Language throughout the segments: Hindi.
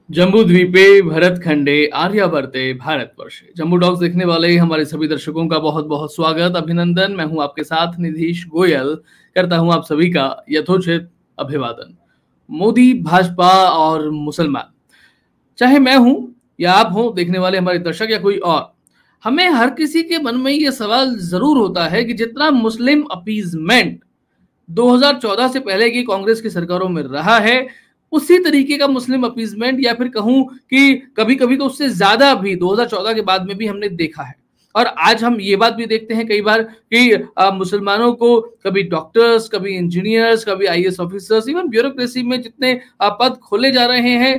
जम्बू द्वीपे भरत खंडे आर्यावर्ते भारतवर्षे। जम्बू टॉक्स देखने वाले हमारे सभी दर्शकों का बहुत बहुत स्वागत, अभिनंदन। मैं हूं आपके साथ निधीश गोयल, करता हूं आप सभी का यथोचित अभिवादन। मोदी, भाजपा और मुसलमान, चाहे मैं हूं या आप हो देखने वाले हमारे दर्शक या कोई और, हमें हर किसी के मन में ये सवाल जरूर होता है कि जितना मुस्लिम अपीजमेंट 2014 से पहले की कांग्रेस की सरकारों में रहा है, उसी तरीके का मुस्लिम अपीजमेंट या फिर कहूं कि कभी कभी तो उससे ज्यादा भी 2014 के बाद में भी हमने देखा है। और आज हम ये बात भी देखते हैं कई बार कि मुसलमानों को कभी डॉक्टर्स, कभी इंजीनियर्स, कभी आईएएस ऑफिसर्स, इवन ब्यूरोक्रेसी में जितने पद खोले जा रहे हैं,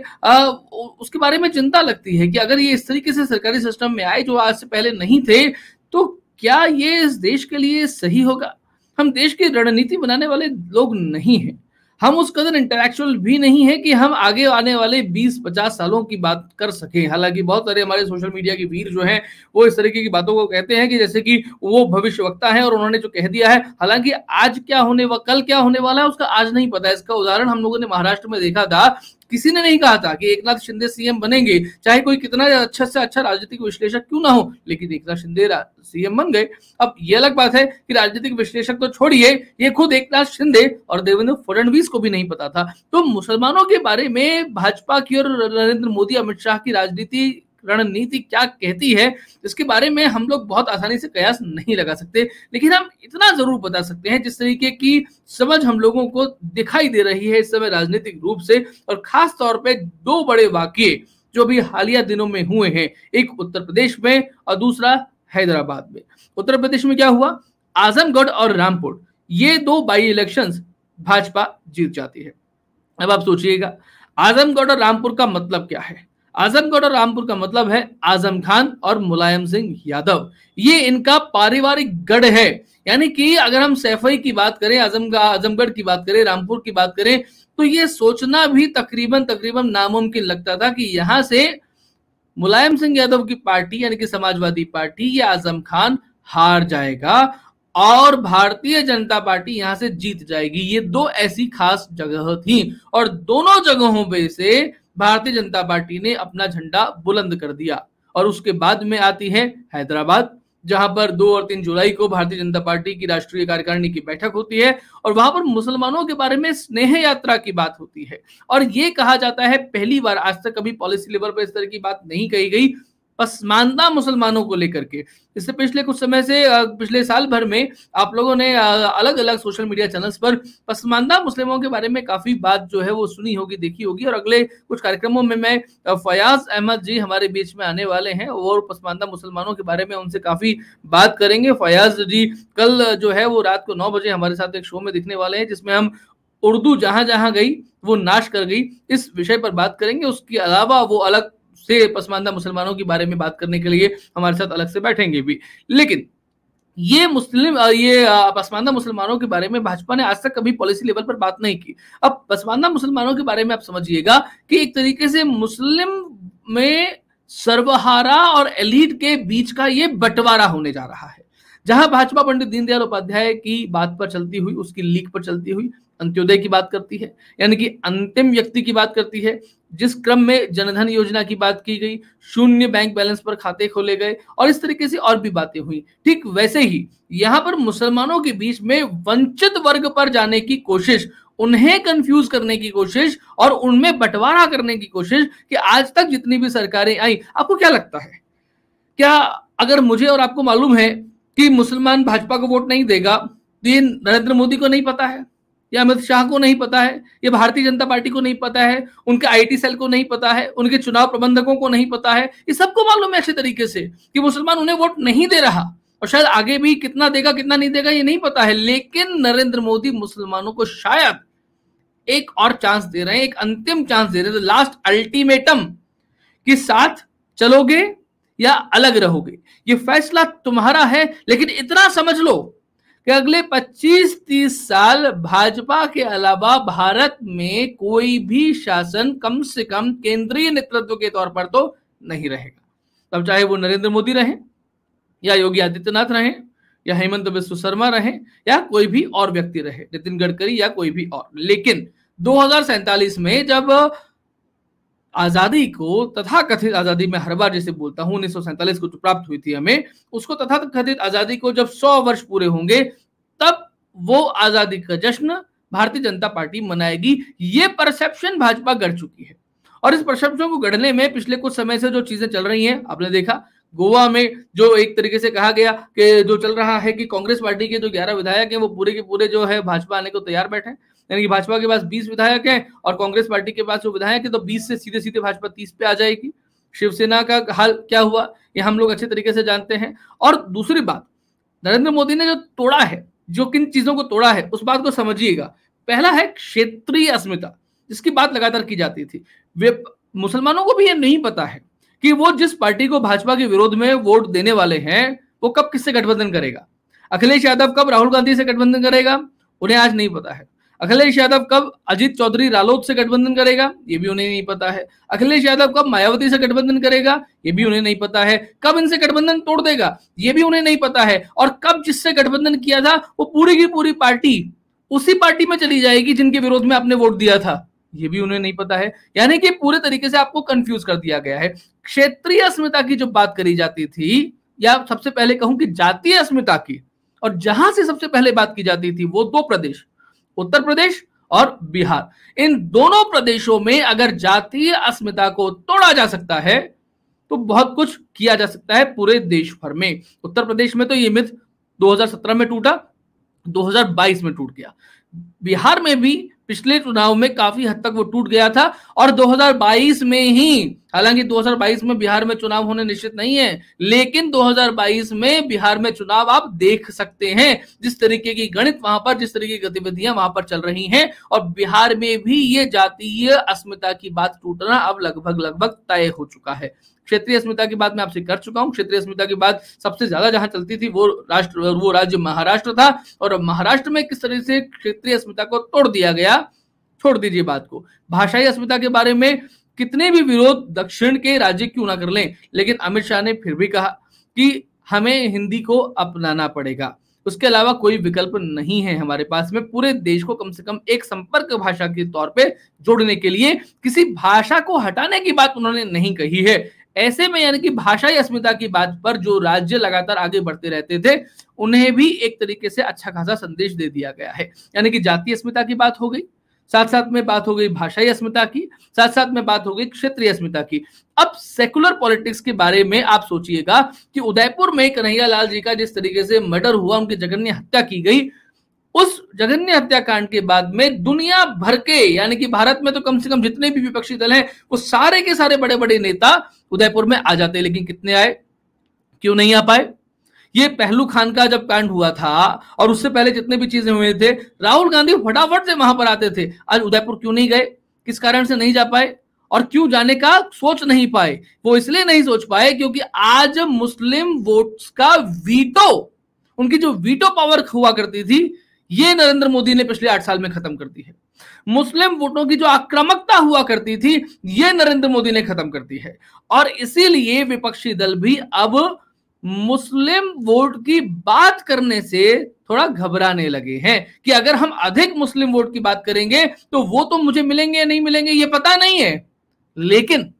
उसके बारे में चिंता लगती है कि अगर ये इस तरीके से सरकारी सिस्टम में आए जो आज से पहले नहीं थे, तो क्या ये इस देश के लिए सही होगा। हम देश की रणनीति बनाने वाले लोग नहीं हैं, हम उस कदर इंटेलेक्चुअल भी नहीं है कि हम आगे आने वाले 20-50 सालों की बात कर सकें। हालांकि बहुत सारे हमारे सोशल मीडिया के वीर जो हैं वो इस तरीके की बातों को कहते हैं कि जैसे कि वो भविष्यवक्ता है और उन्होंने जो कह दिया है, हालांकि आज क्या होने कल क्या होने वाला है उसका आज नहीं पता है। इसका उदाहरण हम लोगों ने महाराष्ट्र में देखा था। किसी ने नहीं कहा था कि एकनाथ शिंदे सीएम बनेंगे, चाहे कोई कितना अच्छा से अच्छा राजनीतिक विश्लेषक क्यों ना हो, लेकिन एकनाथ शिंदे सीएम बन गए। अब ये अलग बात है कि राजनीतिक विश्लेषक तो छोड़िए, ये खुद एकनाथ शिंदे और देवेंद्र फडणवीस को भी नहीं पता था। तो मुसलमानों के बारे में भाजपा की और नरेंद्र मोदी, अमित शाह की राजनीति रणनीति क्या कहती है, इसके बारे में हम लोग बहुत आसानी से कयास नहीं लगा सकते। लेकिन हम इतना जरूर बता सकते हैं, जिस तरीके की समझ हम लोगों को दिखाई दे रही है इस समय राजनीतिक रूप से, और खास तौर पे दो बड़े वाकये जो भी हालिया दिनों में हुए हैं, एक उत्तर प्रदेश में और दूसरा हैदराबाद में। उत्तर प्रदेश में क्या हुआ, आजमगढ़ और रामपुर, ये दो बाई इलेक्शंस भाजपा जीत जाती है। अब आप सोचिएगा, आजमगढ़ और रामपुर का मतलब क्या है। आजमगढ़ और रामपुर का मतलब है आजम खान और मुलायम सिंह यादव, ये इनका पारिवारिक गढ़ है। यानी कि अगर हम सैफई की बात करें, आजमगढ़ की बात करें, रामपुर की बात करें, तो ये सोचना भी तकरीबन नामुमकिन लगता था कि यहां से मुलायम सिंह यादव की पार्टी यानी कि समाजवादी पार्टी या आजम खान हार जाएगा और भारतीय जनता पार्टी यहां से जीत जाएगी। ये दो ऐसी खास जगह थी और दोनों जगहों पे से भारतीय जनता पार्टी ने अपना झंडा बुलंद कर दिया। और उसके बाद में आती है हैदराबाद, जहां पर 2 और 3 जुलाई को भारतीय जनता पार्टी की राष्ट्रीय कार्यकारिणी की बैठक होती है और वहां पर मुसलमानों के बारे में स्नेह यात्रा की बात होती है। और ये कहा जाता है पहली बार, आज तक कभी पॉलिसी लेवल पर इस तरह की बात नहीं कही गई, पसमानदा मुसलमानों को लेकर के। इससे पिछले कुछ समय से, पिछले साल भर में आप लोगों ने अलग अलग सोशल मीडिया चैनल्स पर पसमानदा मुस्लिमों के बारे में काफी बात जो है वो सुनी होगी, देखी होगी। और अगले कुछ कार्यक्रमों में मैं फयाज अहमद जी हमारे बीच में आने वाले हैं और पसमानदा मुसलमानों के बारे में उनसे काफी बात करेंगे। फयाज जी कल जो है वो रात को 9 बजे हमारे साथ एक शो में दिखने वाले हैं, जिसमें हम उर्दू जहां जहां गई वो नाश कर गई इस विषय पर बात करेंगे। उसके अलावा वो अलग से पसमानदा मुसलमानों के बारे में बात करने के लिए हमारे साथ अलग से बैठेंगे भी। लेकिन ये पसमानदा मुसलमानों के बारे में भाजपा ने आज तक कभी पॉलिसी लेवल पर बात नहीं की। अब पसमानदा मुसलमानों के बारे में आप समझिएगा कि एक तरीके से मुस्लिम में सर्वहारा और एलीट के बीच का ये बंटवारा होने जा रहा है। जहां भाजपा पंडित दीनदयाल उपाध्याय की बात पर चलती हुई, उसकी लीक पर चलती हुई अंत्योदय की बात करती है, यानी कि अंतिम व्यक्ति की बात करती है, जिस क्रम में जनधन योजना की बात की गई, शून्य बैंक बैलेंस पर खाते खोले गए और इस तरीके से और भी बातें हुई, ठीक वैसे ही यहां पर मुसलमानों के बीच में वंचित वर्ग पर जाने की कोशिश, उन्हें कंफ्यूज करने की कोशिश और उनमें बंटवारा करने की कोशिश कि आज तक जितनी भी सरकारें आई, आपको क्या लगता है, क्या अगर मुझे और आपको मालूम है कि मुसलमान भाजपा को वोट नहीं देगा, तो ये नरेंद्र मोदी को नहीं पता है, या अमित शाह को नहीं पता है, ये भारतीय जनता पार्टी को नहीं पता है, उनके आईटी सेल को नहीं पता है, उनके चुनाव प्रबंधकों को नहीं पता है, ये सबको मालूम है अच्छे तरीके से कि मुसलमान उन्हें वोट नहीं दे रहा और शायद आगे भी कितना देगा कितना नहीं देगा ये नहीं पता है। लेकिन नरेंद्र मोदी मुसलमानों को शायद एक और चांस दे रहे हैं, एक अंतिम चांस दे रहे हैं, लास्ट अल्टीमेटम कि साथ चलोगे या अलग रहोगे, ये फैसला तुम्हारा है। लेकिन इतना समझ लो कि अगले 25-30 साल भाजपा के अलावा भारत में कोई भी शासन कम से कम केंद्रीय नेतृत्व के तौर पर तो नहीं रहेगा। तब चाहे वो नरेंद्र मोदी रहे या योगी आदित्यनाथ रहे या हेमंत बिस्व शर्मा रहे या कोई भी और व्यक्ति रहे, नितिन गडकरी या कोई भी और। लेकिन 2047 में जब आजादी को, तथाकथित आजादी में हर बार जैसे बोलता हूं 1947 को जो प्राप्त हुई थी हमें, उसको तथाकथित आजादी को जब 100 वर्ष पूरे होंगे तब वो आजादी का जश्न भारतीय जनता पार्टी मनाएगी। ये परसेप्शन भाजपा गढ़ चुकी है और इस परसेप्शन को गढ़ने में पिछले कुछ समय से जो चीजें चल रही हैं, आपने देखा गोवा में जो एक तरीके से कहा गया कि जो चल रहा है कि कांग्रेस पार्टी के जो 11 विधायक हैं वो पूरे के पूरे जो है भाजपा आने को तैयार बैठे हैं, यानी कि भाजपा के पास 20 विधायक हैं और कांग्रेस पार्टी के पास जो विधायक है तो 20 से सीधे सीधे भाजपा 30 पे आ जाएगी। शिवसेना का हाल क्या हुआ ये हम लोग अच्छे तरीके से जानते हैं। और दूसरी बात, नरेंद्र मोदी ने जो तोड़ा है, जो किन चीजों को तोड़ा है उस बात को समझिएगा। पहला है क्षेत्रीय अस्मिता, जिसकी बात लगातार की जाती थी। वे मुसलमानों को भी ये नहीं पता है कि वो जिस पार्टी को भाजपा के विरोध में वोट देने वाले हैं वो कब किससे गठबंधन करेगा। अखिलेश यादव कब राहुल गांधी से गठबंधन करेगा, उन्हें आज नहीं पता है। अखिलेश यादव कब अजीत चौधरी रालोद से गठबंधन करेगा, ये भी उन्हें नहीं पता है। अखिलेश यादव कब मायावती से गठबंधन करेगा, ये भी उन्हें नहीं पता है। कब इनसे गठबंधन तोड़ देगा, ये भी उन्हें नहीं पता है। और कब जिससे गठबंधन किया था वो पूरी की पूरी पार्टी उसी पार्टी में चली जाएगी जिनके विरोध में आपने वोट दिया था, ये भी उन्हें नहीं पता है। यानी कि पूरे तरीके से आपको कंफ्यूज कर दिया गया है। क्षेत्रीय अस्मिता की जो बात करी जाती थी, या सबसे पहले कहूं कि जातीय अस्मिता की, और जहां से सबसे पहले बात की जाती थी वो दो प्रदेश, उत्तर प्रदेश और बिहार। इन दोनों प्रदेशों में अगर जातीय अस्मिता को तोड़ा जा सकता है तो बहुत कुछ किया जा सकता है पूरे देश भर में। उत्तर प्रदेश में तो ये मिथ 2017 में टूटा, 2022 में टूट गया। बिहार में भी पिछले चुनाव में काफी हद तक वो टूट गया था और 2022 में ही, हालांकि 2022 में बिहार में चुनाव होने निश्चित नहीं है, लेकिन 2022 में बिहार में चुनाव आप देख सकते हैं। जिस तरीके की गणित वहां पर, जिस तरीके की गतिविधियां वहां पर चल रही हैं, और बिहार में भी ये जातीय अस्मिता की बात टूटना अब लगभग तय हो चुका है। क्षेत्रीय अस्मिता की बात मैं आपसे कर चुका हूं। क्षेत्रीय अस्मिता की बात सबसे ज्यादा जहां चलती थी वो राज्य महाराष्ट्र था, और महाराष्ट्र में किस तरह से क्षेत्रीय अस्मिता को तोड़ दिया गया, छोड़ दीजिए बात को। भाषाई अस्मिता के बारे में कितने भी विरोध दक्षिण के राज्य क्यों ना कर लें, लेकिन अमित शाह ने फिर भी कहा कि हमें हिंदी को अपनाना पड़ेगा, उसके अलावा कोई विकल्प नहीं है हमारे पास में। पूरे देश को कम से कम एक संपर्क भाषा के तौर पे जोड़ने के लिए किसी भाषा को हटाने की बात उन्होंने नहीं कही है। ऐसे में यानी कि भाषाई अस्मिता की बात पर जो राज्य लगातार आगे बढ़ते रहते थे उन्हें भी एक तरीके से अच्छा खासा संदेश दे दिया गया है। यानी कि जातीय अस्मिता की बात हो गई, साथ साथ में बात हो गई भाषाई अस्मिता की, साथ साथ में बात हो गई क्षेत्रीय अस्मिता की। अब सेकुलर पॉलिटिक्स के बारे में आप सोचिएगा कि उदयपुर में कन्हैया लाल जी का जिस तरीके से मर्डर हुआ, उनकी जघन्य हत्या की गई, उस जघन्य हत्याकांड के बाद में दुनिया भर के, यानी कि भारत में तो कम से कम जितने भी विपक्षी दल हैं वो सारे के सारे बड़े बड़े नेता उदयपुर में आ जाते, लेकिन कितने आए, क्यों नहीं आ पाए? ये पहलू खान का जब कांड हुआ था और उससे पहले जितने भी चीजें हुए थे, राहुल गांधी फटाफट से वहां पर आते थे। आज उदयपुर क्यों नहीं गए, किस कारण से नहीं जा पाए, और क्यों जाने का सोच नहीं पाए? वो इसलिए नहीं सोच पाए क्योंकि आज मुस्लिम वोट्स का वीटो, उनकी जो वीटो पावर हुआ करती थी, ये नरेंद्र मोदी ने पिछले 8 साल में खत्म कर दी है। मुस्लिम वोटों की जो आक्रामकता हुआ करती थी, ये नरेंद्र मोदी ने खत्म कर दी है। और इसीलिए विपक्षी दल भी अब मुस्लिम वोट की बात करने से थोड़ा घबराने लगे हैं कि अगर हम अधिक मुस्लिम वोट की बात करेंगे तो वो तो मुझे मिलेंगे या नहीं मिलेंगे ये पता नहीं है, लेकिन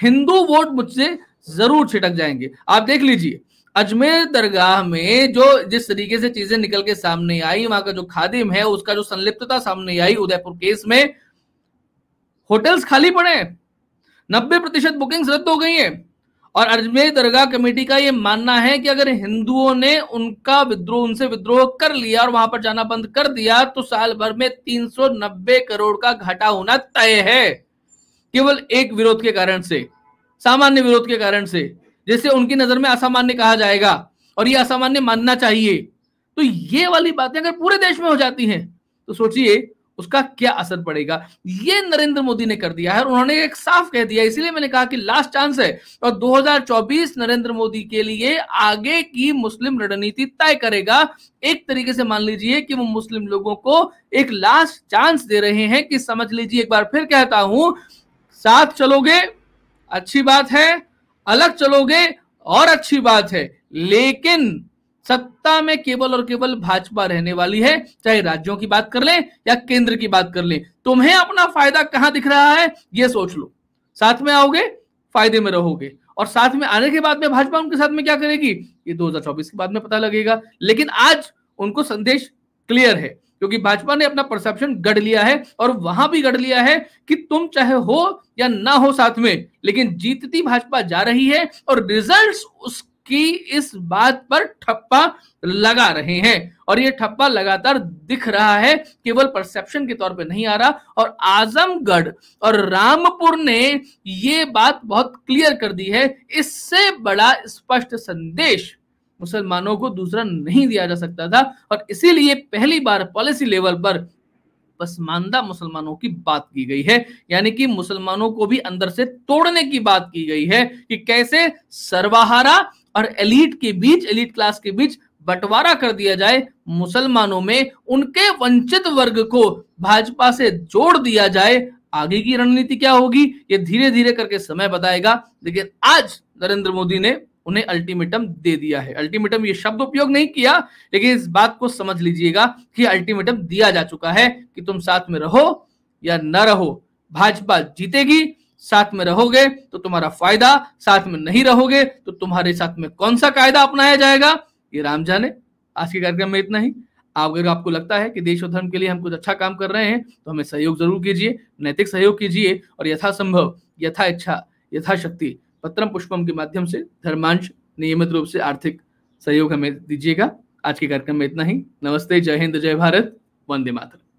हिंदू वोट मुझसे जरूर छिटक जाएंगे। आप देख लीजिए अजमेर दरगाह में जो जिस तरीके से चीजें निकल के सामने आई, वहां का जो खादिम है उसका जो संलिप्तता सामने आई उदयपुर केस में, होटल्स खाली पड़े, 90% बुकिंग्स रद्द हो गई हैं। और अजमेर दरगाह कमेटी का यह मानना है कि अगर हिंदुओं ने उनसे विद्रोह कर लिया और वहां पर जाना बंद कर दिया तो साल भर में 390 करोड़ का घाटा होना तय है, केवल एक विरोध के कारण से, सामान्य विरोध के कारण से, जैसे उनकी नजर में असामान्य कहा जाएगा और ये असामान्य मानना चाहिए। तो ये वाली बातें अगर पूरे देश में हो जाती हैं तो सोचिए उसका क्या असर पड़ेगा। ये नरेंद्र मोदी ने कर दिया है और उन्होंने एक साफ कह दिया, इसलिए मैंने कहा कि लास्ट चांस है और 2024 नरेंद्र मोदी के लिए आगे की मुस्लिम रणनीति तय करेगा। एक तरीके से मान लीजिए कि वो मुस्लिम लोगों को एक लास्ट चांस दे रहे हैं कि समझ लीजिए, एक बार फिर कहता हूं, साथ चलोगे अच्छी बात है, अलग चलोगे और अच्छी बात है, लेकिन सत्ता में केवल और केवल भाजपा रहने वाली है, चाहे राज्यों की बात कर लें या केंद्र की बात कर लें। तुम्हें अपना फायदा कहां दिख रहा है ये सोच लो। साथ में आओगे, फायदे में रहोगे, और साथ में आने के बाद में भाजपा उनके साथ में क्या करेगी ये 2024 के बाद में पता लगेगा। लेकिन आज उनको संदेश क्लियर है, क्योंकि भाजपा ने अपना परसेप्शन गढ़ लिया है, और वहां भी गढ़ लिया है कि तुम चाहे हो या ना हो साथ में, लेकिन जीतती भाजपा जा रही है, और रिजल्ट्स उसकी इस बात पर ठप्पा लगा रहे हैं। और ये ठप्पा लगातार दिख रहा है, केवल परसेप्शन के तौर पे नहीं आ रहा। और आजमगढ़ और रामपुर ने ये बात बहुत क्लियर कर दी है। इससे बड़ा स्पष्ट संदेश मुसलमानों को दूसरा नहीं दिया जा सकता था, और इसीलिए पहली बार पॉलिसी लेवल पर पसमानदा मुसलमानों की बात की गई है, यानी कि मुसलमानों को भी अंदर से तोड़ने की बात की गई है कि कैसे सर्वहारा और एलीट के बीच, एलीट क्लास के बीच बंटवारा कर दिया जाए, मुसलमानों में उनके वंचित वर्ग को भाजपा से जोड़ दिया जाए। आगे की रणनीति क्या होगी ये धीरे धीरे करके समय बताएगा, लेकिन आज नरेंद्र मोदी ने उन्हें अल्टीमेटम दे दिया है। अल्टीमेटम ये शब्द उपयोग नहीं किया, लेकिन इस बात को समझ लीजिएगा कि अल्टीमेटम दिया जा चुका है कि तुम साथ में रहो या न रहो, भाजपा जीतेगी, साथ में रहोगे तो तुम्हारा फायदा, साथ में नहीं रहोगे तो तुम्हारे साथ में कौन सा कायदा अपनाया जाएगा ये राम जाने। आज के कार्यक्रम में इतना ही। अगर आपको लगता है कि देश और धर्म के लिए हम कुछ अच्छा काम कर रहे हैं तो हमें सहयोग जरूर कीजिए, नैतिक सहयोग कीजिए, और यथासंभव, यथा इच्छा, यथाशक्ति पत्रम पुष्पम के माध्यम से धर्मांश नियमित रूप से आर्थिक सहयोग हमें दीजिएगा। आज के कार्यक्रम में इतना ही। नमस्ते, जय हिंद, जय भारत, वंदे मातरम।